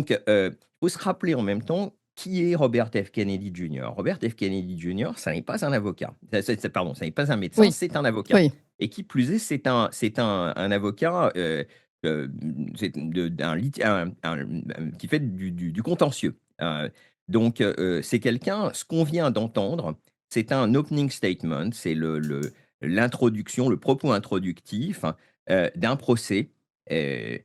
Donc, faut se rappeler en même temps qui est Robert F. Kennedy Jr. Robert F. Kennedy Jr., ça n'est pas un avocat. Pardon, ça n'est pas un médecin, Oui, c'est un avocat. oui. Et qui plus est, c'est un avocat, c'est de d'un lit qui fait du contentieux. C'est quelqu'un ce qu'on vient d'entendre, c'est un opening statement, c'est l'introduction, le propos introductif, d'un procès, heu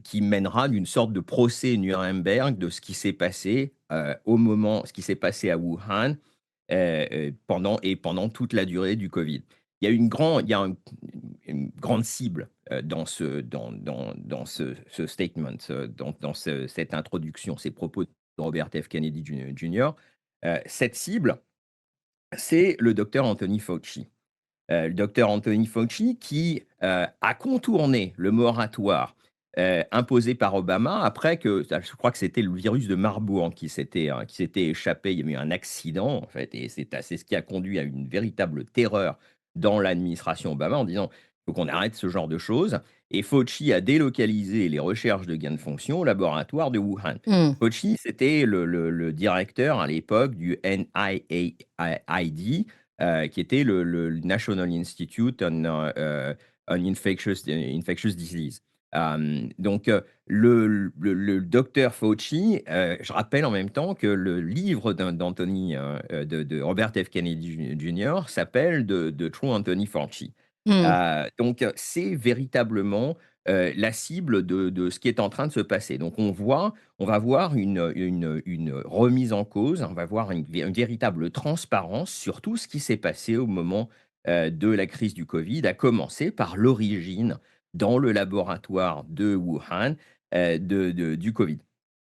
qui mènera d'une sorte de procès Nuremberg de ce qui s'est passé, ce qui s'est passé à Wuhan, pendant toute la durée du covid. Il y a une grande cible, dans ce statement, cette introduction, ces propos de Robert F. Kennedy Jr. Cette cible, c'est le docteur Anthony Fauci. Le docteur Anthony Fauci qui, a contourné le moratoire, imposé par Obama après que je crois que c'était le virus de Marburg qui s'était échappé. Il y avait eu un accident en fait et c'est ce qui a conduit à une véritable terreur dans l'administration Obama en disant: «Il faut qu'on arrête ce genre de choses» et Fauci a délocalisé les recherches de gain de fonction au laboratoire de Wuhan. Mmh. Fauci, c'était le directeur à l'époque du NIAID, qui était le National Institute on Infectious Disease. Le docteur Fauci, je rappelle en même temps que le livre d'Anthony, de Robert F. Kennedy Jr. s'appelle The True Anthony Fauci. Mmh. C'est véritablement, la cible de ce qui est en train de se passer. Donc on va voir une remise en cause, on va voir une véritable transparence sur tout ce qui s'est passé au moment, de la crise du covid, à commencer par l'origine dans le laboratoire de Wuhan, du covid.